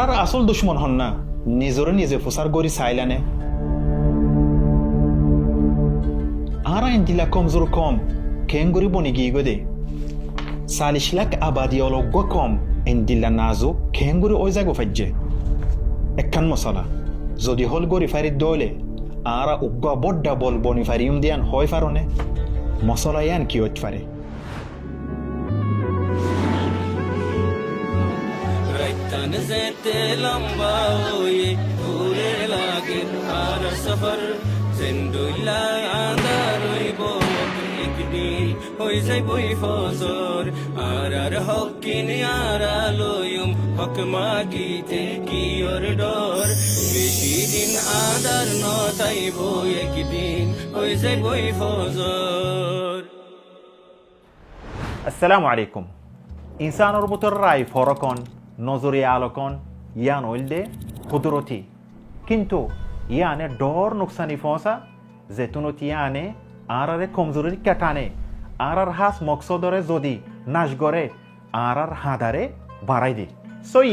আর আসল দুশ্মন হন না, নিজরে নিজে ফুসার গড়ি চাইলানে। আর আইন দিলা কমজোর কম কেন গড়ি বনি গিয়ে গদে 40 লাখ আবাদি অলগ্য কম এন দিলা নাজু কেন গড়ি ওই জাগো ফাজ্জে একখান মশলা যদি হল গড়ি ফারি দলে আর উগ্গ বড্ডা বল বনি ফারিউম দিয়ান হয় ফারনে মশলা ইয়ান কি হইতে পারে। नज़रते लंबा होए पूरे लागे आर सफर जिंदुला आंदार होइबो एक दिन होई যাইবই ফজর আর হকিন আরা লয়ুম হক মাগিতে কি ওর ডর বেশি দিন আদার নতাইবো একদিন হই যাইবই ফজর। আসসালামু আলাইকুম। ইনসানর ভিতর রায় ফরকন নজরে আলোকন ইয়ান হইলদে কুদরতি, কিন্তু ইয়ানে ডর নুকসানি ফসা যেতুনত ইয়ানে আরারে কমজোরি কাটানে আর হাস মকসদরে যদি নাশ করে আর হাদারে বাড়াই দি সই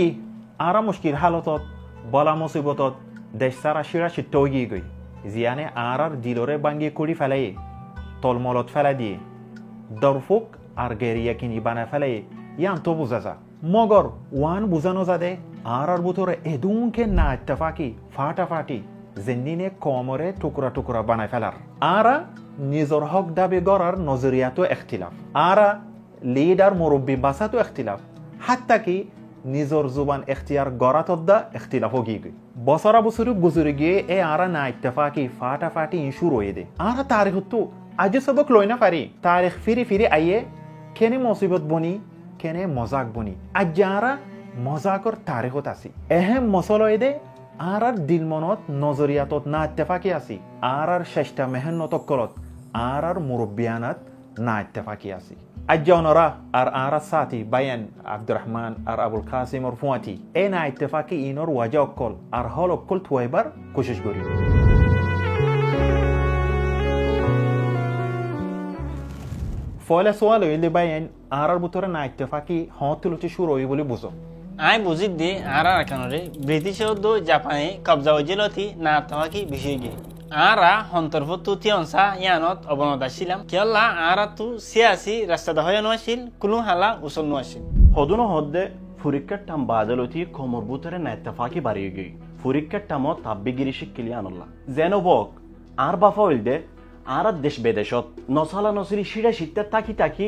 আরা মুশকিল হালতত বলা মুসিবতত দেশ সারা শিরা সিদ্ধ গিয়ে গই জিয়ানে আর দিলরে বাঙ্গি করি ফেলাই তলমলত ফেলাই দিয়ে দরফুক আর গেরিয়া কিনি বানা ফেলাই ইয়ান তো বুঝা যা মগর ওয়ান বুঝানো যাদে আর ভিতরে এদুনকে না ইত্তেফাকি ফাটাফাটি জেন্দিনে কমরে টুকরা টুকরা বানাই ফেলার আরা নিজর হক দাবি গড়ার নজরিয়াতো এখতিলাফ আরা লিডার মুরব্বী বাসাতো এখতিলাফ হাত্তা কি নিজর জুবান এখতিয়ার গড়াতদ্দা এখতিলাফ গিয়ে গই বছরা বছর গুজরে গিয়ে এ আরা না ইত্তেফাকি ফাটাফাটি ইস্যু রয়ে দে আরা তারিখ তো আজ সবক লই না পারি তারিখ ফিরি ফিরি আইয়ে কেনে মুসিবত বনি কেনে মজাক বনি আজ যারা মজাকর তারিখত আছি এহেম মসলয় দে আর দিল মনত নজরিয়াতত না ইত্তেফাকি আছি আর শেষটা মেহনত কলত আর মুরব্বিয়ানাত না ইত্তেফাকি আছি আজ অনরা আর সাথী বায়ান আব্দুর রহমান আর আবুল কাসিম ওর ফুয়াতি এ না ইত্তেফাকি ইনর ওয়াজা অকল আর হল অকল থুয়াইবার কোশিশ করি। ফলে সোয়াল হইলে বাইন আর ভিতরে না ইত্তেফাকি হতুলতি শুরু হই বলে বুঝো আই বুঝি দি আর কানরে ব্রিটিশ দো জাপানে কবজা হইছিলতি না ইত্তেফাকি বিষয় গে আরা হন্তরফত তিয়নসা ইয়ানত অবনত আসিলাম কেলা আরা তু সিয়াসি রাস্তা দহয় নছিল কুলু হালা উসল নছিল হদুনো হদ্দে ফুরিক্কার টাম বাদলতি কোমর বুতরে না ইত্তেফাকি বাড়িয়ে গই ফুরিক্কার টাম তাব্বিগিরি শিক্ষিলি আনল্লাহ যেন বক আর বাফা হইলদে আর দেশ বেদেশত নসালা নসরি শিরা শিত্যা তাকি তাকি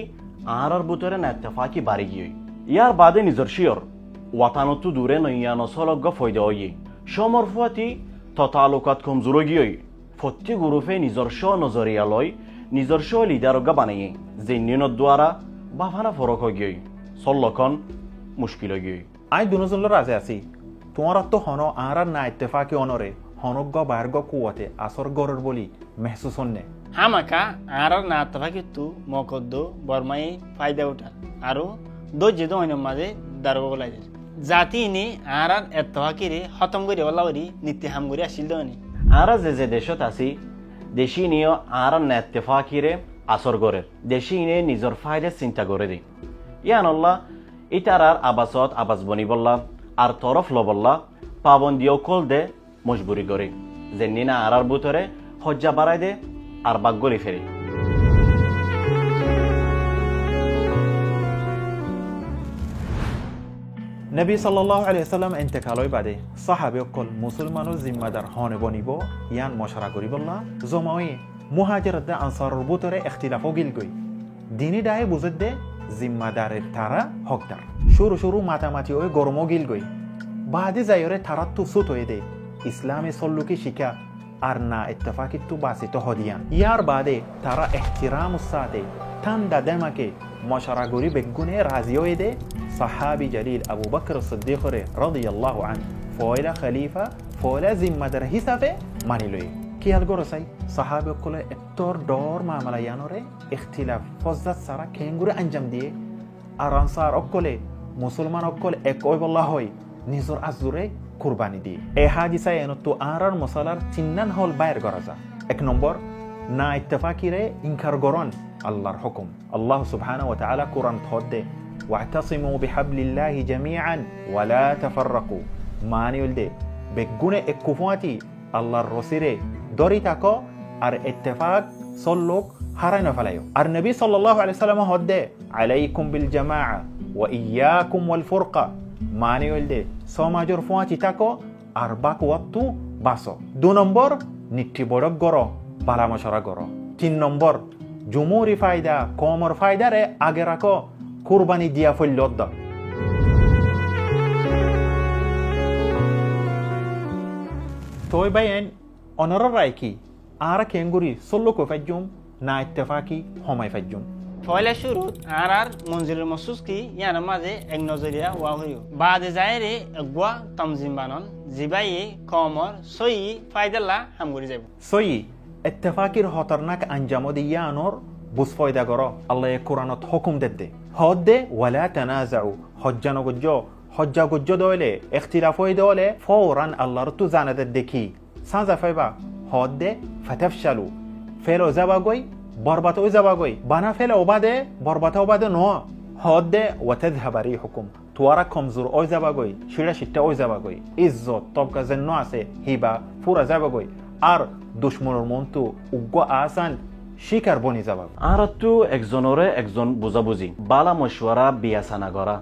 আর বুতরে না ইত্তেফাকি বাড়ি গিয়ে ইয়ার বাদে নিজর শিয়র ওয়াতানতো দূরে নইয়া নসলজ্ঞ ফয়দা হইয়ে সমরফুয়াতি ততালুকাত কমজোর গিয়ে ফত্তি গুরুফে নিজস্ব নজরিয়ালয় নিজস্ব লিডারজ্ঞ বানাইয়ে জেনিনত দ্বারা বাফানা ফরক গিয়ে সল্লখন মুশকিল গিয়ে আই দুনজনের রাজে আছি তোমার তো হন আর না ইত্তেফাকি অনরে হনজ্ঞ বার্গ কুয়াতে আসর গরের বলি মেহসুস হন্নে হামাকা আর না ইত্তেফাকি তু মকদ্দ বর্মাই ফায়দা উঠা আরো দজ্জে তো অন্য মাঝে দারব গলাই জাতি নি আর ইত্তেফাকি রে খতম করে ওলাওরি নিত্য হাম করে আসিল দনি আর যে দেশত আছি দেশি নিয়ে আর না ইত্তেফাকি রে আসর গরের দেশি নে নিজর ফায়দা চিন্তা করে দি ইয়ান আল্লাহ ইটার আর আবাসত আবাস বনি বললা আর তরফ লবল্লা পাবন্দিও কল দে মজবুরি করে যে নিনা আর বুতরে হজ্জা বাড়াই দে আর বাগলি ফেরে নবী সাল্লাল্লাহু আলাইহি ওয়াসাল্লাম ইন্তেকালই বাদে সাহাবে অকল মুসলমানের জিম্মাদার হনে বনিব ইয়ান মশারা করিবল্লা জমায়ে মুহাজিরাত আনসারর ভিতরে ইখতিলাফ গিল গই দিনী দায়ে বুঝত দে জিম্মাদারের তারা হকদার শুরু শুরু মাতামাতি ওই গরম গিল গই বাদে যায়রে তারা তো সুত হয়ে দে ইসলামে সল্লুকি শিখা আর না ইত্তেফাকি তো বাসিত হদিয়ান ইয়ার বাদে তারা ইহতিরামুস সাথে ঠান্ডা দেমাকে মশারা গরি বেগুনে রাজি হয়ে দে সাহাবি জলিল আবু বকর সিদ্দিক রাদিয়াল্লাহু আনহু ফয়লা খলিফা ফয়লা জিম্মাদার হিসাবে মানি লই কিয়াল গরসাই সাহাবে কলে এত্তর ডর মামলা ইয়ানরে ইখতিলাফ ফজদাত সারা কেঙ্গুরে আঞ্জাম দিয়ে আর আনসার অকলে মুসলমান অকল এক ওইবল্লাহ হই নিজর আজুরে কুরবানি দিয়ে এ হাদিসা এনতো আরার মশালার চিন্নান হল বাইর করা যা এক নম্বর না ইত্তেফাকিরে ইনকার গরন আল্লাহর হুকুম আল্লাহ সুবহানাহু ওয়া তাআলা কুরআন থদে ওয়াতাসিমু বিহাবলিল্লাহি জামিআন ওয়া লা তাফাররাকু মানি হইলদে বেগুনে একুফাতি আল্লাহর রসিরে দরি থাকো আর ইত্তেফাক সল্লোক হারাই না ফেলাইও আর নবী সাল্লাল্লাহু আলাইহি সাল্লাম হদ্দে আলাইকুম বিল জামাআ ওয়া ইয়াকুম ওয়াল ফুরকা মানি হইলদে সমাজের ফুয়াতি থাকো আর বাক ওয়াক্তু বাসো 2 নম্বর নিটি বড়ক গরো বালামশরা গরো 3 নম্বর জুমুরি ফায়দা কমর ফায়দারে আগে রাখো কুরবানি দিয়া ফল্যদ তোই বাইন অনর রাইকি আর কেঙ্গুরি সল্লোক ফাজ্জুম না ইত্তেফাকি হমাই ফাজ্জুম পয়লা শুরুত আর মঞ্জিলের মসুস কি ইয়ার মাঝে এক নজরিয়া ওয়া হইও বাদে যায়রে একগুয়া তামজিম বানন জিবাইয়ে কমর সই ফায়দাল্লা হামগুরি যাইব সই ইত্তেফাকির খতরনাক আঞ্জাম দিয়ানোর বুঝ ফয়দা করো আল্লাহ কোরআনত হুকুম দেদে হদ্দে ওয়ালা তানাজাউ হজ্জানো গজ্জ হজ্জা গজ্জ দলে ইখতিলাফ হই দলে ফওরান আল্লাহর তু জানাতে দেখি সাজা ফাইবা হদ্দে ফাতাফশালু ফেলো যাবাগই বরবাত ও যাবাগই বানা ফেলে ওবাদে বরবাত ওবাদে ন হদ্দে ওয়াতাযহাব রিহুকুম তোয়ারা কমজোর ও যাবাগই শিরা শিট্টা ও যাবাগই ইজ্জত তবকা জন্য আছে হিবা পুরা যাবাগই আর দুশ্মনের মনতু উগ্র আসান শিকার বনি যাবা আর তো একজনরে একজন বুঝাবুঝি বালা মশওয়ারা বিয়াসানা করা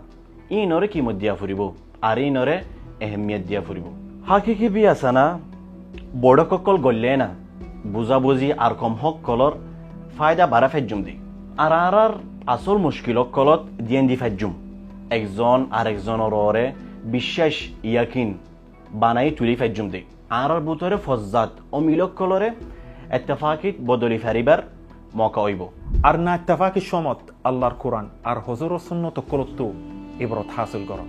ইনরে কিমত দিয়া ফুরিব আর ইনরে এহমিয়ত দিয়া ফুরিব হাকিকি বিয়াসানা বড় ককল গল্লে না বুঝাবুঝি আর কম হক কলর ফায়দা বাড়া ফেজুম দি আর আর আসল মুশকিল কলত দিয়েন দি ফেজুম একজন আর একজনের ওরে বিশ্বাস ইয়াকিন বানাই তুলি ফেজুম দি আর বুতরে ফজ্জাত ও মিলক কলরে ইত্তেফাকিত বদলি ফারিবার মৌকা হইব আর না ইত্তেফাকি সমত আল্লাহর কোরআন আর হুজুরের সুন্নত কলতু ইবরত হাসিল করো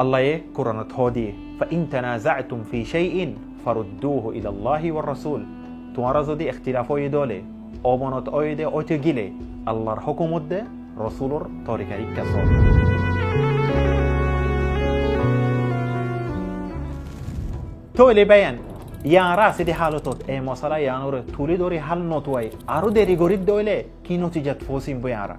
আল্লাহ এ কোরআনত হদি ফাইন তানাজাতুম ফি শাইইন ফারুদ্দুহু ইলা আল্লাহি ওয়ার রাসূল তোমরা যদি ইখতিলাফ হই দলে অবনত ওইদে ওইতে গিলে আল্লাহর হুকুমত দে রাসূলের তরিকা ইত্তাসব তোলে বায়ান ইয়ারা সিদি হালতত এ মশালা ইয়ানোর তুলি ধরে হাল নতুয়াই আরো দেরি গরিব দইলে কি নতিজাত ফসিম বই আরা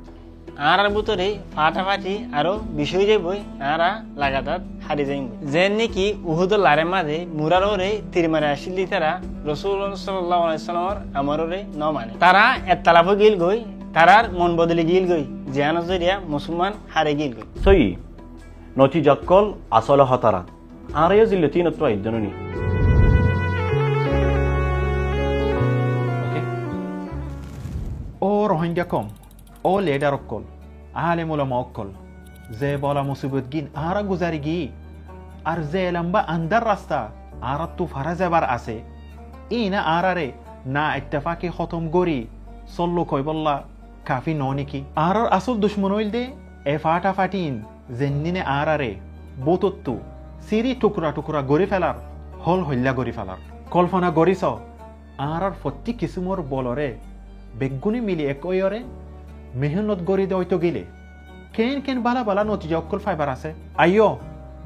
আর ভিতরে ফাটাফাটি আরো বিষয় যাইবই আর লাগাতার হারি যাইব যেন নাকি উহুদুল লারে মাঝে মুরাররে তিরমারে আসিলি তারা রাসূলুল্লাহ সাল্লাল্লাহু আলাইহি সাল্লামর আমাররে ন মানে তারা এতলাফ গিল গই তারার মন বদলে গিল গই যে নজরিয়া মুসলমান হারে গিল গই সই নতিজাক্কল আসলে হতারা আর এই জিল্লতি নত্র ইদনুনি ও রোহিঙ্গা কম ও লেডার অক্কল আলেম উলামা অক্কল যে বলা মুসিবত গিন আরা গুজারি গি আর যে লম্বা আন্দার রাস্তা আর তু ফারা যাবার আছে ইনা আরারে না ইত্তেফাকি খতম গরি সল্লো কই বল্লা কাফি ননিকি আর আসল দুশ্মন হইল দে এ ফাটা ফাটিন জেন্নিনে আরারে বোতত্তু সিরি টুকরা টুকরা গড়ি ফেলার হল হল্লা গড়ি ফেলার কল্পনা গড়িছ আর প্রত্যেক কিসুমর বলরে বেগুনি মিলি একয়রে মেহনত গড়ি দইতো গিলে কেন কেন বালা বালা নতিজা অক্কল ফাইবার আছে আইও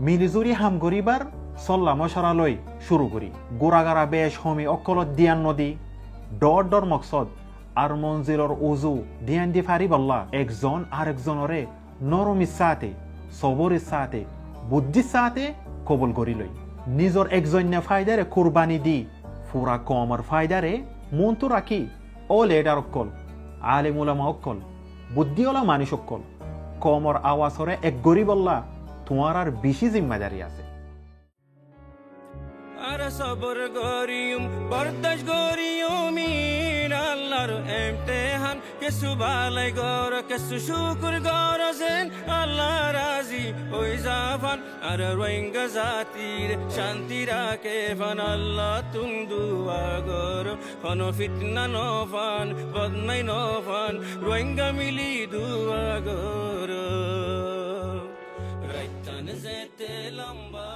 মিলিজুরি হাম গরিবার সল্লা মশারা লই শুরু করি গোড়াগারা বেশ হমি অক্কলত দিয়ান নদী ডর ডর মকসদ আর মঞ্জিলর উজু দিয়ান দি ফারি বল্লা একজন আর একজনরে নরমির সাথে সবরের সাথে বুদ্ধির সাথে কবল করি লই নিজর একজন্য ফায়দারে কুরবানি দি ফুরা কমর ফায়দারে মন তো রাখি ও লেডার অক্কল আলেম উলামা অক্কল বুদ্ধিওয়ালা মানুষ অক্কল কমর আওয়াজরে এক গরিব আল্লাহ তোমার আর বেশি জিম্মাদারি আছে আর সবর গরিয়ম বরদাশ গরিয়মিন আল্লাহর ইমতিহান কেসু বালাই গর কেসু শুকর গর যেন আল্লাহ রাজি ওই জাফান আর রোহিঙ্গা জাতির শান্তি রাখে ফান আল্লাহ তুম দুয়া গর ফন ফিতনা নফান বদনাই নফান রোহিঙ্গা মিলি দুয়া গর রাইতান যেতে লম্বা